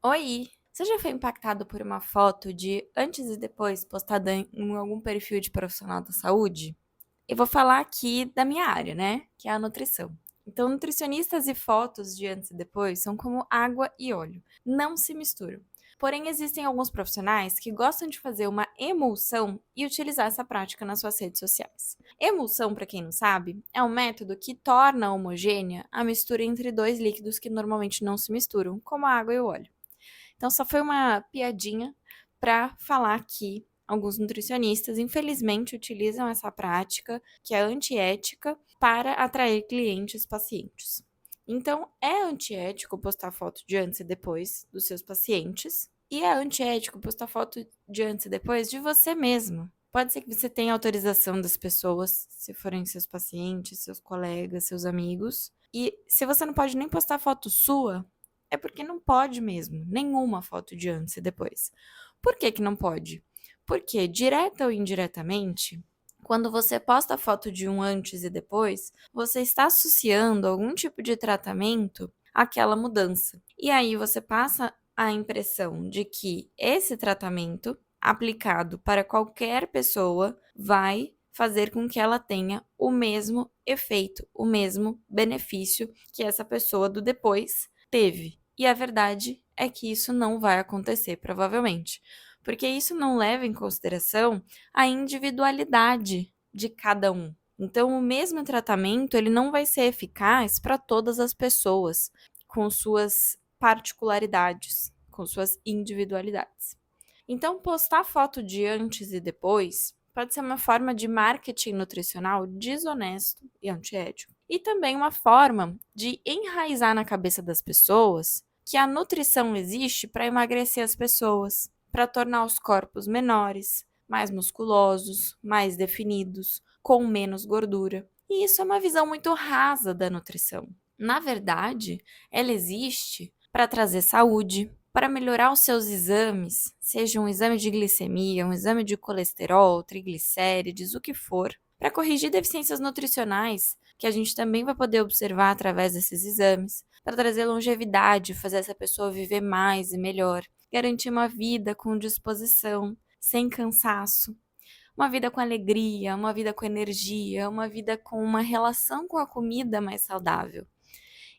Oi! Você já foi impactado por uma foto de antes e depois postada em algum perfil de profissional da saúde? Eu vou falar aqui da minha área, né? Que é a nutrição. Então, nutricionistas e fotos de antes e depois são como água e óleo, não se misturam. Porém, existem alguns profissionais que gostam de fazer uma emulsão e utilizar essa prática nas suas redes sociais. Emulsão, para quem não sabe, é um método que torna homogênea a mistura entre dois líquidos que normalmente não se misturam, como a água e o óleo. Então, só foi uma piadinha para falar que alguns nutricionistas, infelizmente, utilizam essa prática, que é antiética, para atrair clientes pacientes. Então, é antiético postar foto de antes e depois dos seus pacientes, e é antiético postar foto de antes e depois de você mesmo. Pode ser que você tenha autorização das pessoas, se forem seus pacientes, seus colegas, seus amigos. E se você não pode nem postar foto sua, é porque não pode mesmo, nenhuma foto de antes e depois. Por que que não pode? Porque, direta ou indiretamente, quando você posta a foto de um antes e depois, você está associando algum tipo de tratamento àquela mudança. E aí você passa a impressão de que esse tratamento, aplicado para qualquer pessoa, vai fazer com que ela tenha o mesmo efeito, o mesmo benefício que essa pessoa do depois teve. E a verdade é que isso não vai acontecer, provavelmente, porque isso não leva em consideração a individualidade de cada um. Então, o mesmo tratamento, ele não vai ser eficaz para todas as pessoas, com suas particularidades, com suas individualidades. Então, postar foto de antes e depois pode ser uma forma de marketing nutricional desonesto e antiético. E também uma forma de enraizar na cabeça das pessoas que a nutrição existe para emagrecer as pessoas, para tornar os corpos menores, mais musculosos, mais definidos, com menos gordura. E isso é uma visão muito rasa da nutrição. Na verdade, ela existe para trazer saúde, para melhorar os seus exames, seja um exame de glicemia, um exame de colesterol, triglicérides, o que for, para corrigir deficiências nutricionais, que a gente também vai poder observar através desses exames, para trazer longevidade, fazer essa pessoa viver mais e melhor, garantir uma vida com disposição, sem cansaço, uma vida com alegria, uma vida com energia, uma vida com uma relação com a comida mais saudável.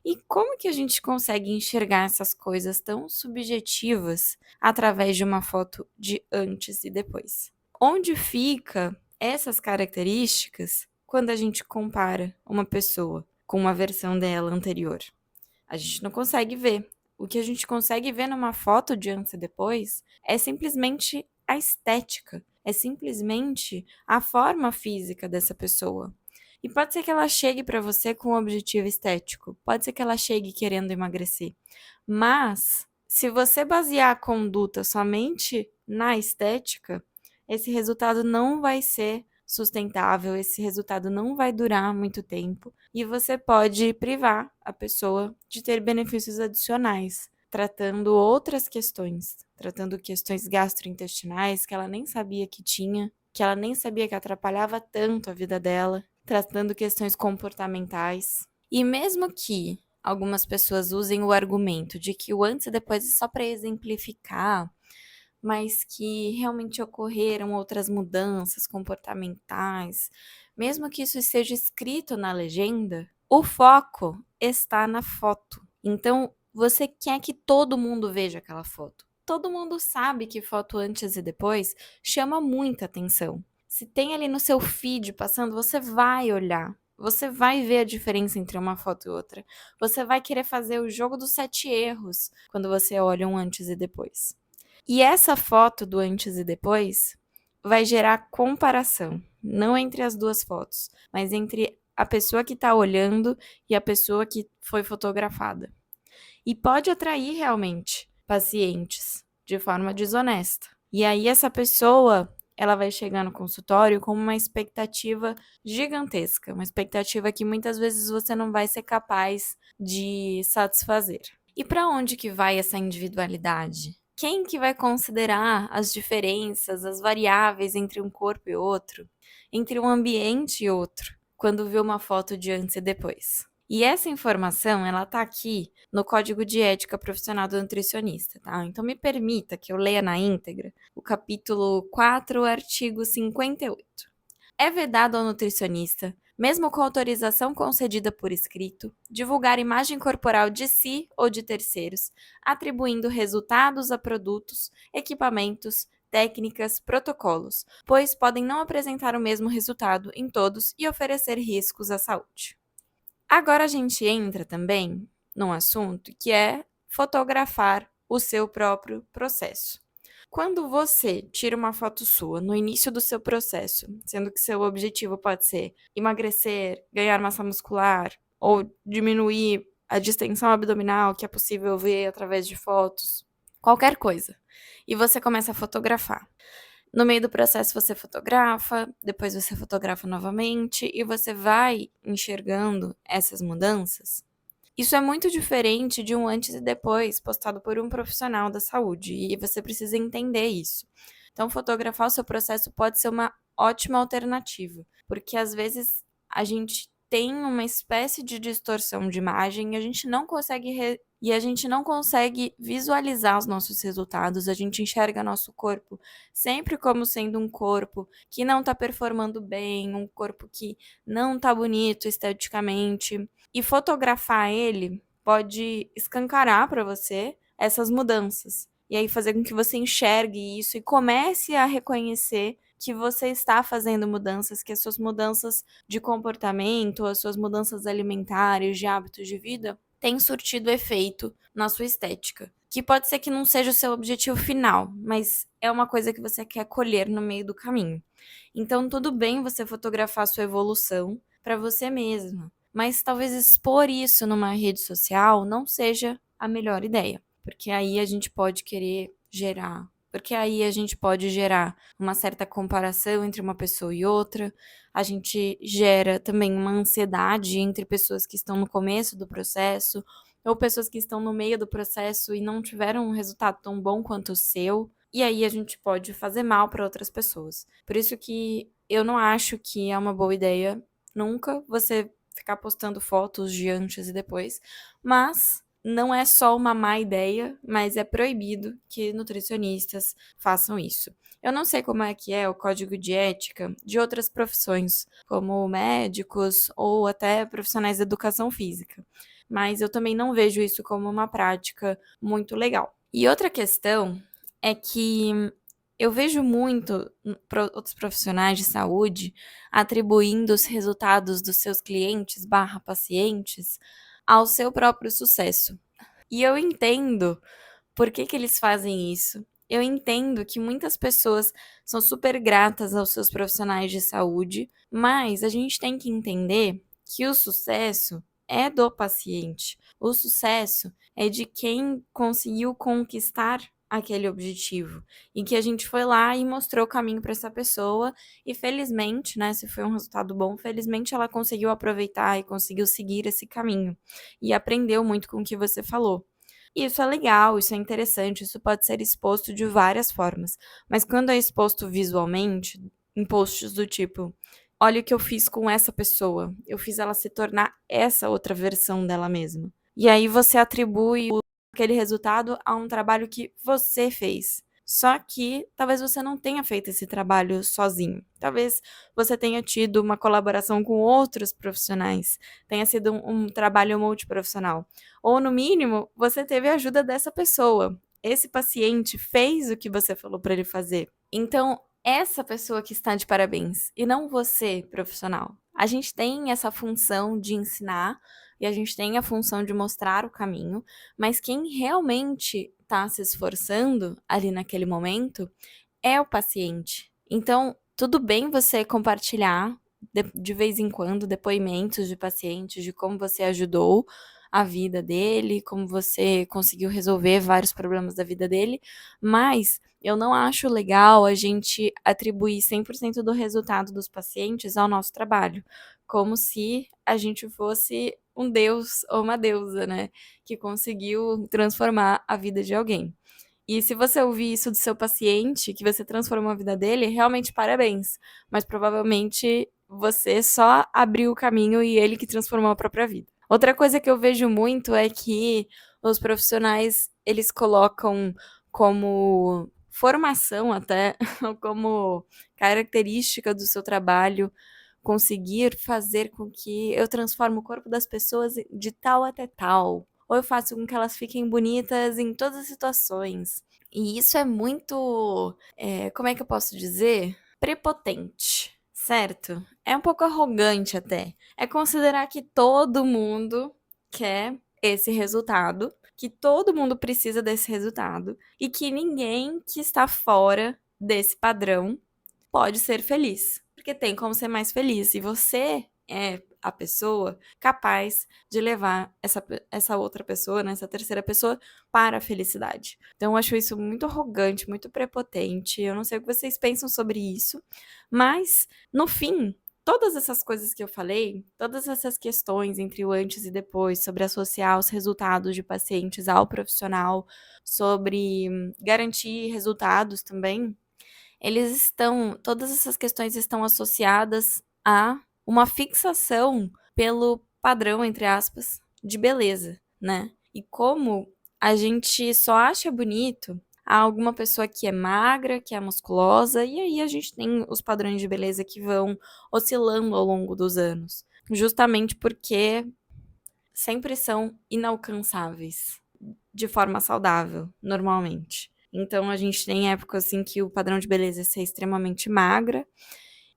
E como que a gente consegue enxergar essas coisas tão subjetivas através de uma foto de antes e depois? Onde fica essas características quando a gente compara uma pessoa com uma versão dela anterior? A gente não consegue ver. O que a gente consegue ver numa foto de antes e depois é simplesmente a estética, é simplesmente a forma física dessa pessoa. E pode ser que ela chegue para você com um objetivo estético, pode ser que ela chegue querendo emagrecer. Mas, se você basear a conduta somente na estética, esse resultado não vai ser sustentável, esse resultado não vai durar muito tempo e você pode privar a pessoa de ter benefícios adicionais, tratando outras questões, tratando questões gastrointestinais que ela nem sabia que tinha, que ela nem sabia que atrapalhava tanto a vida dela, tratando questões comportamentais. E mesmo que algumas pessoas usem o argumento de que o antes e depois é só para exemplificar, mas que realmente ocorreram outras mudanças comportamentais, mesmo que isso esteja escrito na legenda, o foco está na foto. Então, você quer que todo mundo veja aquela foto. Todo mundo sabe que foto antes e depois chama muita atenção. Se tem ali no seu feed passando, você vai olhar. Você vai ver a diferença entre uma foto e outra. Você vai querer fazer o jogo dos 7 erros quando você olha um antes e depois. E essa foto do antes e depois vai gerar comparação, não entre as duas fotos, mas entre a pessoa que está olhando e a pessoa que foi fotografada. E pode atrair realmente pacientes de forma desonesta. E aí essa pessoa, ela vai chegar no consultório com uma expectativa gigantesca, uma expectativa que muitas vezes você não vai ser capaz de satisfazer. E para onde que vai essa individualidade? Quem que vai considerar as diferenças, as variáveis entre um corpo e outro, entre um ambiente e outro, quando vê uma foto de antes e depois? E essa informação, ela tá aqui no Código de Ética Profissional do Nutricionista, tá? Então me permita que eu leia na íntegra o capítulo 4, artigo 58. É vedado ao nutricionista, mesmo com autorização concedida por escrito, divulgar imagem corporal de si ou de terceiros, atribuindo resultados a produtos, equipamentos, técnicas, protocolos, pois podem não apresentar o mesmo resultado em todos e oferecer riscos à saúde. Agora a gente entra também num assunto que é fotografar o seu próprio processo. Quando você tira uma foto sua no início do seu processo, sendo que seu objetivo pode ser emagrecer, ganhar massa muscular ou diminuir a distensão abdominal, que é possível ver através de fotos, qualquer coisa, e você começa a fotografar. No meio do processo você fotografa, depois você fotografa novamente e você vai enxergando essas mudanças. Isso é muito diferente de um antes e depois postado por um profissional da saúde, e você precisa entender isso. Então, fotografar o seu processo pode ser uma ótima alternativa, porque às vezes a gente tem uma espécie de distorção de imagem e a gente não consegue visualizar os nossos resultados, a gente enxerga nosso corpo sempre como sendo um corpo que não está performando bem, um corpo que não está bonito esteticamente. E fotografar ele pode escancarar para você essas mudanças. E aí fazer com que você enxergue isso e comece a reconhecer que você está fazendo mudanças, que as suas mudanças de comportamento, as suas mudanças alimentares, de hábitos de vida, têm surtido efeito na sua estética. Que pode ser que não seja o seu objetivo final, mas é uma coisa que você quer colher no meio do caminho. Então, tudo bem você fotografar a sua evolução para você mesma, mas talvez expor isso numa rede social não seja a melhor ideia, porque aí a gente pode gerar uma certa comparação entre uma pessoa e outra, a gente gera também uma ansiedade entre pessoas que estão no começo do processo ou pessoas que estão no meio do processo e não tiveram um resultado tão bom quanto o seu. E aí a gente pode fazer mal para outras pessoas. Por isso que eu não acho que é uma boa ideia nunca você ficar postando fotos de antes e depois, mas não é só uma má ideia, mas é proibido que nutricionistas façam isso. Eu não sei como é que é o código de ética de outras profissões, como médicos ou até profissionais da educação física, mas eu também não vejo isso como uma prática muito legal. E outra questão é que eu vejo muito outros profissionais de saúde atribuindo os resultados dos seus clientes barra pacientes ao seu próprio sucesso. E eu entendo por que eles fazem isso. Eu entendo que muitas pessoas são super gratas aos seus profissionais de saúde, mas a gente tem que entender que o sucesso é do paciente. O sucesso é de quem conseguiu conquistar aquele objetivo e que a gente foi lá e mostrou o caminho para essa pessoa e felizmente, né, se foi um resultado bom, felizmente ela conseguiu aproveitar e conseguiu seguir esse caminho e aprendeu muito com o que você falou. E isso é legal, isso é interessante, isso pode ser exposto de várias formas, mas quando é exposto visualmente, em posts do tipo, olha o que eu fiz com essa pessoa, eu fiz ela se tornar essa outra versão dela mesma. E aí você atribui aquele resultado a um trabalho que você fez. Só que talvez você não tenha feito esse trabalho sozinho. Talvez você tenha tido uma colaboração com outros profissionais, tenha sido um trabalho multiprofissional. Ou, no mínimo, você teve a ajuda dessa pessoa. Esse paciente fez o que você falou para ele fazer. Então, essa pessoa que está de parabéns, e não você, profissional. A gente tem essa função de ensinar e a gente tem a função de mostrar o caminho, mas quem realmente está se esforçando ali naquele momento é o paciente. Então, tudo bem você compartilhar de vez em quando depoimentos de pacientes de como você ajudou a vida dele, como você conseguiu resolver vários problemas da vida dele, mas eu não acho legal a gente atribuir 100% do resultado dos pacientes ao nosso trabalho, como se a gente fosse um deus ou uma deusa, né, que conseguiu transformar a vida de alguém. E se você ouvir isso do seu paciente, que você transformou a vida dele, realmente parabéns. Mas provavelmente você só abriu o caminho e ele que transformou a própria vida. Outra coisa que eu vejo muito é que os profissionais, eles colocam como formação até, ou como característica do seu trabalho, conseguir fazer com que eu transforme o corpo das pessoas de tal até tal, ou eu faço com que elas fiquem bonitas em todas as situações. E isso é muito, como é que eu posso dizer? Prepotente, certo? É um pouco arrogante até. É considerar que todo mundo quer esse resultado, que todo mundo precisa desse resultado e que ninguém que está fora desse padrão pode ser feliz, porque tem como ser mais feliz e você é a pessoa capaz de levar essa outra pessoa, né, essa terceira pessoa para a felicidade. Então eu acho isso muito arrogante, muito prepotente. Eu não sei o que vocês pensam sobre isso, mas no fim, todas essas coisas que eu falei, todas essas questões entre o antes e depois, sobre associar os resultados de pacientes ao profissional, sobre garantir resultados também, todas essas questões estão associadas a uma fixação pelo padrão, entre aspas, de beleza, né? E como a gente só acha bonito alguma pessoa que é magra, que é musculosa, e aí a gente tem os padrões de beleza que vão oscilando ao longo dos anos, justamente porque sempre são inalcançáveis de forma saudável, normalmente. Então a gente tem épocas assim que o padrão de beleza é ser extremamente magra,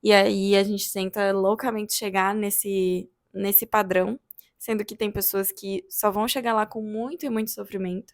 e aí a gente tenta loucamente chegar nesse padrão, sendo que tem pessoas que só vão chegar lá com muito e muito sofrimento.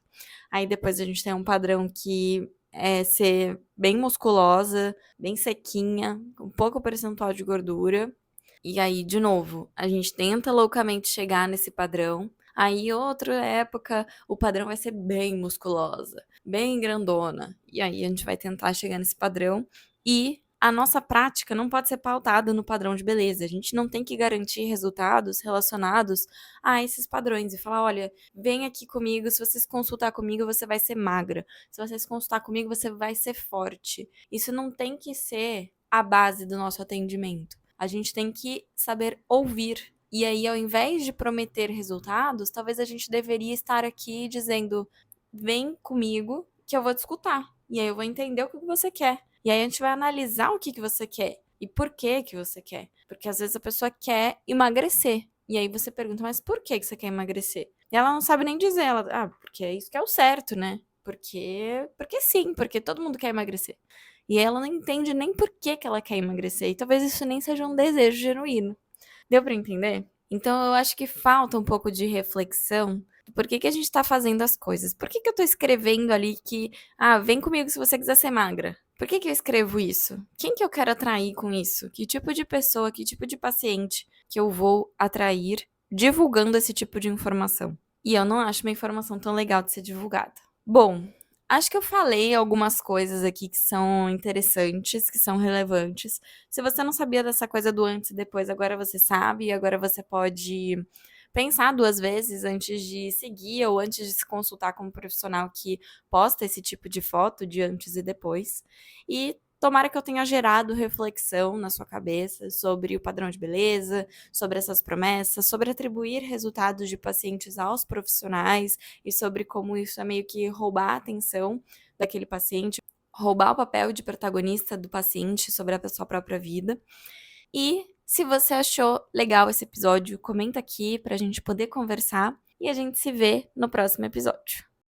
Aí depois a gente tem um padrão que é ser bem musculosa, bem sequinha, com pouco percentual de gordura. E aí, de novo, a gente tenta loucamente chegar nesse padrão. Aí, outra época, o padrão vai ser bem musculosa, bem grandona. E aí, a gente vai tentar chegar nesse padrão. E a nossa prática não pode ser pautada no padrão de beleza. A gente não tem que garantir resultados relacionados a esses padrões e falar: olha, vem aqui comigo, se você se consultar comigo, você vai ser magra. Se você se consultar comigo, você vai ser forte. Isso não tem que ser a base do nosso atendimento. A gente tem que saber ouvir. E aí, ao invés de prometer resultados, talvez a gente deveria estar aqui dizendo: vem comigo que eu vou te escutar. E aí eu vou entender o que você quer. E aí a gente vai analisar o que você quer e por que que você quer. Porque às vezes a pessoa quer emagrecer. E aí você pergunta, mas por que que você quer emagrecer? E ela não sabe nem dizer, porque é isso que é o certo, né? Porque sim, porque todo mundo quer emagrecer. E ela não entende nem por que que ela quer emagrecer. E talvez isso nem seja um desejo genuíno. Deu pra entender? Então eu acho que falta um pouco de reflexão do porquê que a gente tá fazendo as coisas. Por que que eu tô escrevendo ali que, vem comigo se você quiser ser magra? Por que que eu escrevo isso? Quem que eu quero atrair com isso? Que tipo de pessoa, que tipo de paciente que eu vou atrair divulgando esse tipo de informação? E eu não acho uma informação tão legal de ser divulgada. Bom, acho que eu falei algumas coisas aqui que são interessantes, que são relevantes. Se você não sabia dessa coisa do antes e depois, agora você sabe, e agora você pode pensar duas vezes antes de seguir ou antes de se consultar com um profissional que posta esse tipo de foto de antes e depois. E tomara que eu tenha gerado reflexão na sua cabeça sobre o padrão de beleza, sobre essas promessas, sobre atribuir resultados de pacientes aos profissionais e sobre como isso é meio que roubar a atenção daquele paciente, roubar o papel de protagonista do paciente sobre a sua própria vida. E se você achou legal esse episódio, comenta aqui pra gente poder conversar e a gente se vê no próximo episódio.